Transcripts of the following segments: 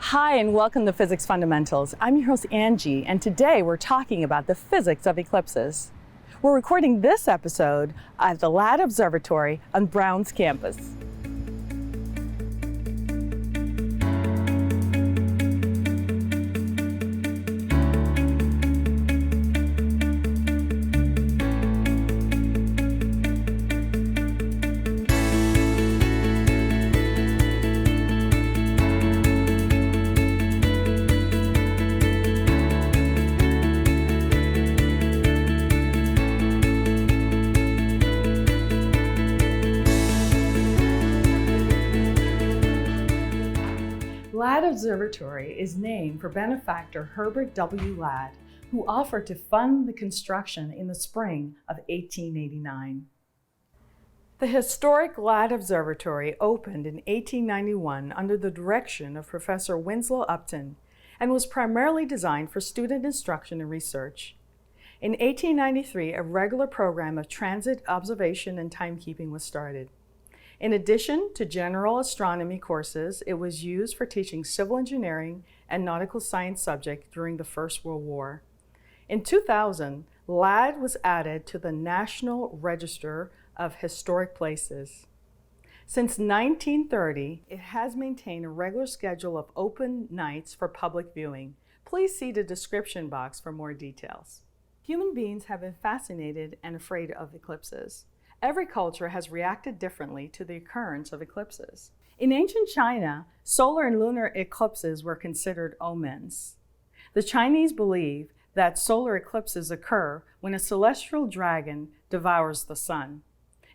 Hi, and welcome to Physics Fundamentals. I'm your host, Angie, and today we're talking about the physics of eclipses. We're recording this episode at the LAD Observatory on Brown's campus. LAD Observatory is named for benefactor Herbert W. Ladd, who offered to fund the construction in the spring of 1889. The historic LAD Observatory opened in 1891 under the direction of Professor Winslow Upton and was primarily designed for student instruction and research. In 1893, a regular program of transit observation and timekeeping was started. In addition to general astronomy courses, it was used for teaching civil engineering and nautical science subjects during the First World War. In 2000, LAD was added to the National Register of Historic Places. Since 1930, it has maintained a regular schedule of open nights for public viewing. Please see the description box for more details. Human beings have been fascinated and afraid of eclipses. Every culture has reacted differently to the occurrence of eclipses. In ancient China, solar and lunar eclipses were considered omens. The Chinese believe that solar eclipses occur when a celestial dragon devours the sun.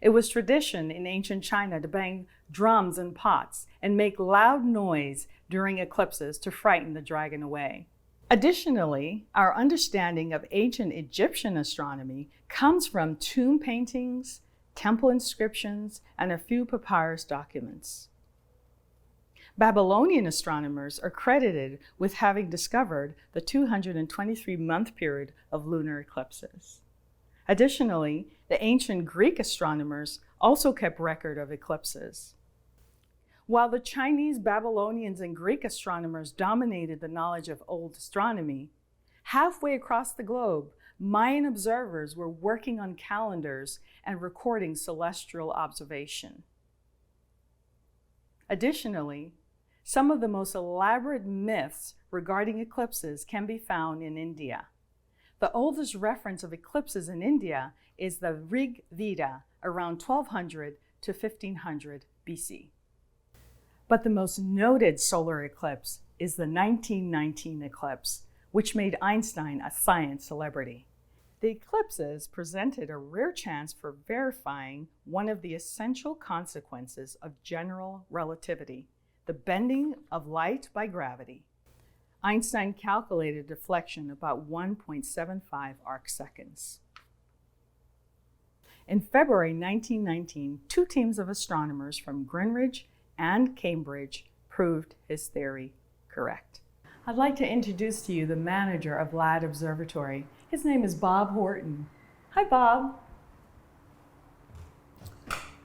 It was tradition in ancient China to bang drums and pots and make loud noise during eclipses to frighten the dragon away. Additionally, our understanding of ancient Egyptian astronomy comes from tomb paintings, temple inscriptions, and a few papyrus documents. Babylonian astronomers are credited with having discovered the 223-month period of lunar eclipses. Additionally, the ancient Greek astronomers also kept record of eclipses. While the Chinese, Babylonians, and Greek astronomers dominated the knowledge of old astronomy, halfway across the globe, Mayan observers were working on calendars and recording celestial observation. Additionally, some of the most elaborate myths regarding eclipses can be found in India. The oldest reference of eclipses in India is the Rig Veda, around 1200 to 1500 BC. But the most noted solar eclipse is the 1919 eclipse, which made Einstein a science celebrity. The eclipses presented a rare chance for verifying one of the essential consequences of general relativity, the bending of light by gravity. Einstein calculated deflection about 1.75 arc seconds. In February 1919, two teams of astronomers from Greenwich and Cambridge proved his theory correct. I'd like to introduce to you the manager of LAD Observatory. His name is Bob Horton. Hi, Bob.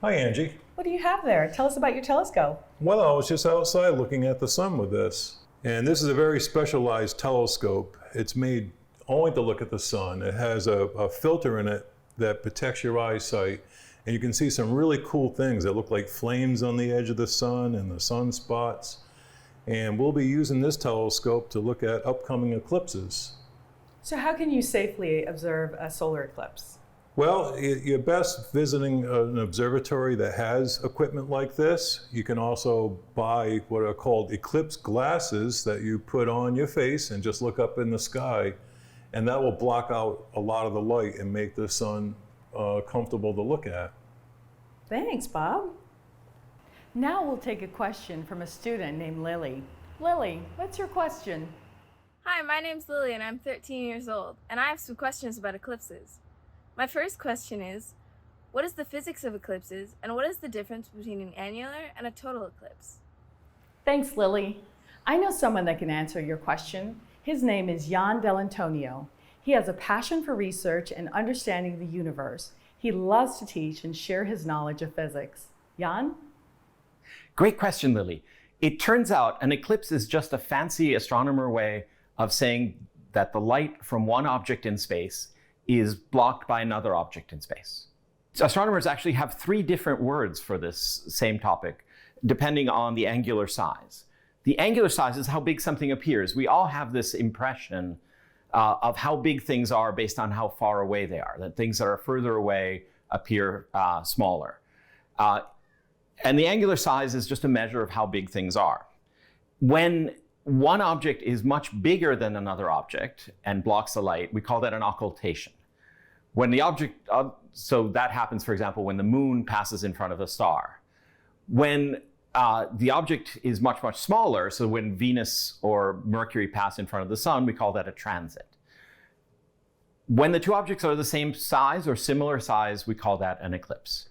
Hi, Angie. What do you have there? Tell us about your telescope. Well, I was just outside looking at the sun with this. And this is a very specialized telescope. It's made only to look at the sun. It has a filter in it that protects your eyesight. And you can see some really cool things that look like flames on the edge of the sun and the sunspots. And we'll be using this telescope to look at upcoming eclipses. So how can you safely observe a solar eclipse? Well, you're best visiting an observatory that has equipment like this. You can also buy what are called eclipse glasses that you put on your face and just look up in the sky. And that will block out a lot of the light and make the sun comfortable to look at. Thanks, Bob. Now we'll take a question from a student named Lily. Lily, what's your question? Hi, my name's Lily and I'm 13 years old, and I have some questions about eclipses. My first question is, what is the physics of eclipses, and what is the difference between an annular and a total eclipse? Thanks, Lily. I know someone that can answer your question. His name is Jan Dell'Antonio. He has a passion for research and understanding the universe. He loves to teach and share his knowledge of physics. Jan? Great question, Lily. It turns out an eclipse is just a fancy astronomer way of saying that the light from one object in space is blocked by another object in space. So astronomers actually have 3 different words for this same topic, depending on the angular size. The angular size is how big something appears. We all have this impression of how big things are based on how far away they are, that things that are further away appear smaller. And the angular size is just a measure of how big things are. When one object is much bigger than another object and blocks the light, we call that an occultation. When the object, so that happens, for example, when the moon passes in front of a star. When the object is much, much smaller, so when Venus or Mercury pass in front of the sun, we call that a transit. When the 2 objects are the same size or similar size, we call that an eclipse.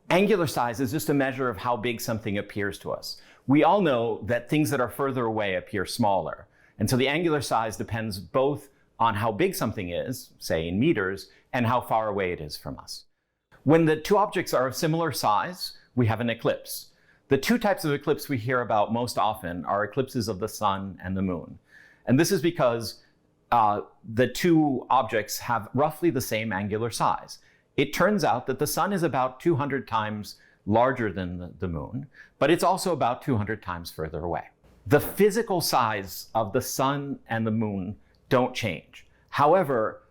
Angular size is just a measure of how big something appears to us. We all know that things that are further away appear smaller. And so the angular size depends both on how big something is, say in meters, and how far away it is from us. When the 2 objects are of similar size, we have an eclipse. The 2 types of eclipse we hear about most often are eclipses of the sun and the moon. And this is because the 2 objects have roughly the same angular size. It turns out that the sun is about 200 times larger than the moon, but it's also about 200 times further away. The physical size of the sun and the moon don't change. However,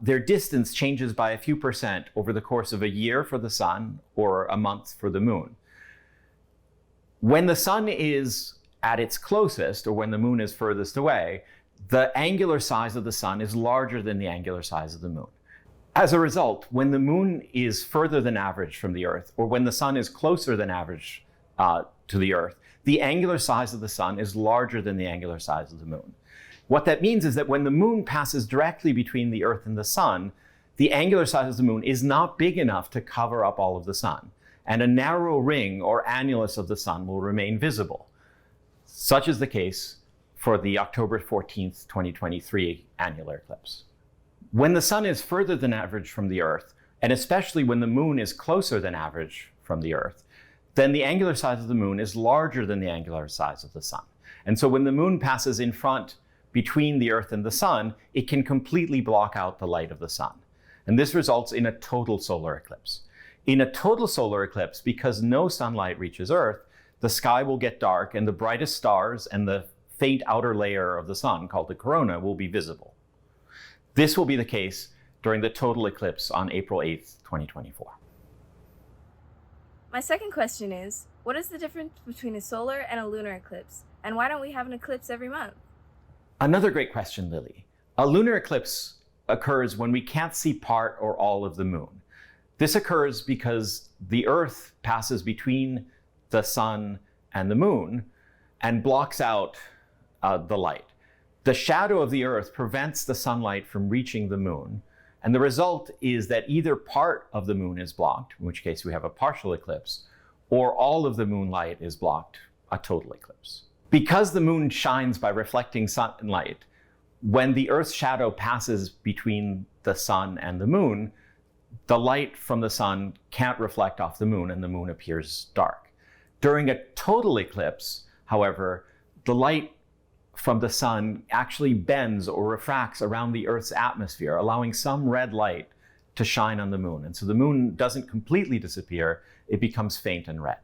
their distance changes by a few percent over the course of a year for the sun or a month for the moon. When the sun is at its closest, or when the moon is furthest away, the angular size of the sun is larger than the angular size of the moon. As a result, when the moon is further than average from the Earth, or when the sun is closer than average to the Earth, the angular size of the sun is larger than the angular size of the moon. What that means is that when the moon passes directly between the Earth and the sun, the angular size of the moon is not big enough to cover up all of the sun, and a narrow ring or annulus of the sun will remain visible. Such is the case for the October 14th, 2023 annular eclipse. When the sun is further than average from the Earth, and especially when the moon is closer than average from the Earth, then the angular size of the moon is larger than the angular size of the sun. And so when the moon passes in front between the Earth and the sun, it can completely block out the light of the sun. And this results in a total solar eclipse. In a total solar eclipse, because no sunlight reaches Earth, the sky will get dark and the brightest stars and the faint outer layer of the sun, called the corona, will be visible. This will be the case during the total eclipse on April 8th, 2024. My second question is, what is the difference between a solar and a lunar eclipse? And why don't we have an eclipse every month? Another great question, Lily. A lunar eclipse occurs when we can't see part or all of the moon. This occurs because the Earth passes between the sun and the moon and blocks out the light. The shadow of the Earth prevents the sunlight from reaching the moon, and the result is that either part of the moon is blocked, in which case we have a partial eclipse, or all of the moonlight is blocked, a total eclipse. Because the moon shines by reflecting sunlight, when the Earth's shadow passes between the sun and the moon, the light from the sun can't reflect off the moon and the moon appears dark. During a total eclipse, however, the light from the sun actually bends or refracts around the Earth's atmosphere, allowing some red light to shine on the moon. And so the moon doesn't completely disappear, it becomes faint and red.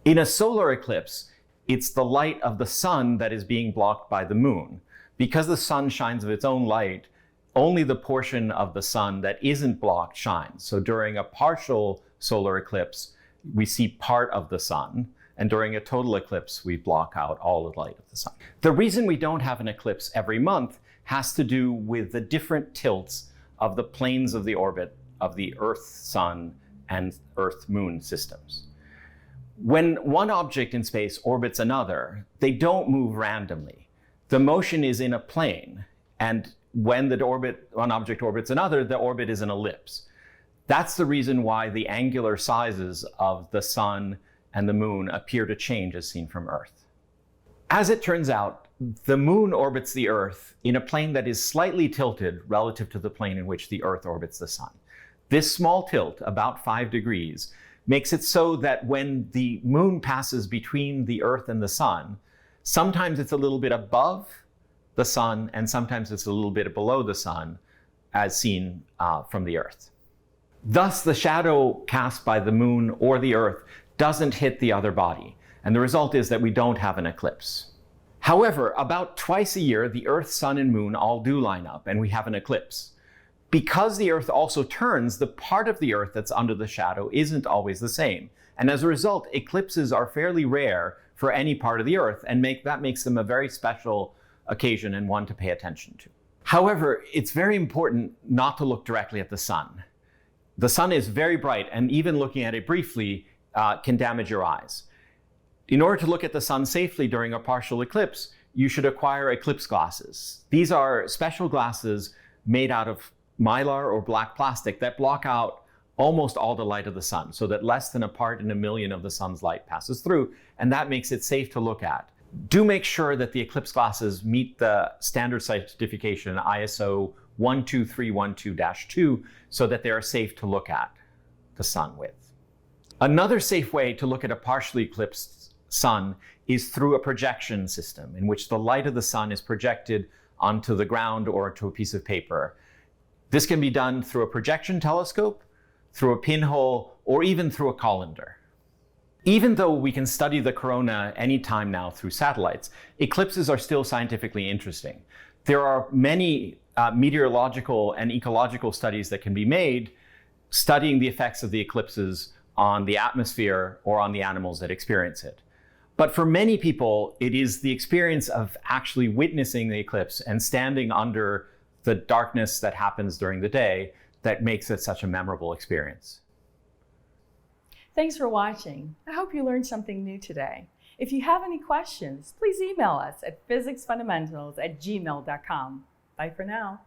In a solar eclipse, it's the light of the sun that is being blocked by the moon. Because the sun shines of its own light, only the portion of the sun that isn't blocked shines. So during a partial solar eclipse, we see part of the sun. And during a total eclipse, we block out all the light of the sun. The reason we don't have an eclipse every month has to do with the different tilts of the planes of the orbit of the Earth-Sun and Earth-Moon systems. When one object in space orbits another, they don't move randomly. The motion is in a plane, and when one object orbits another, the orbit is an ellipse. That's the reason why the angular sizes of the sun and the moon appear to change as seen from Earth. As it turns out, the moon orbits the Earth in a plane that is slightly tilted relative to the plane in which the Earth orbits the sun. This small tilt, about 5 degrees, makes it so that when the moon passes between the Earth and the sun, sometimes it's a little bit above the sun and sometimes it's a little bit below the sun as seen from the Earth. Thus, the shadow cast by the moon or the Earth doesn't hit the other body, and the result is that we don't have an eclipse. However, about twice a year, the Earth, sun, and moon all do line up, and we have an eclipse. Because the Earth also turns, the part of the Earth that's under the shadow isn't always the same. And as a result, eclipses are fairly rare for any part of the Earth, and that makes them a very special occasion and one to pay attention to. However, it's very important not to look directly at the sun. The sun is very bright, and even looking at it briefly can damage your eyes. In order to look at the sun safely during a partial eclipse, you should acquire eclipse glasses. These are special glasses made out of mylar or black plastic that block out almost all the light of the sun, so that less than a part in a million of the sun's light passes through, and that makes it safe to look at. Do make sure that the eclipse glasses meet the standard certification ISO 12312-2 so that they are safe to look at the sun with. Another safe way to look at a partially eclipsed sun is through a projection system in which the light of the sun is projected onto the ground or to a piece of paper. This can be done through a projection telescope, through a pinhole, or even through a colander. Even though we can study the corona anytime now through satellites, eclipses are still scientifically interesting. There are many meteorological and ecological studies that can be made studying the effects of the eclipses on the atmosphere or on the animals that experience it. But for many people, it is the experience of actually witnessing the eclipse and standing under the darkness that happens during the day that makes it such a memorable experience. Thanks for watching. I hope you learned something new today. If you have any questions, please email us at physicsphundamentals@gmail.com. Bye for now.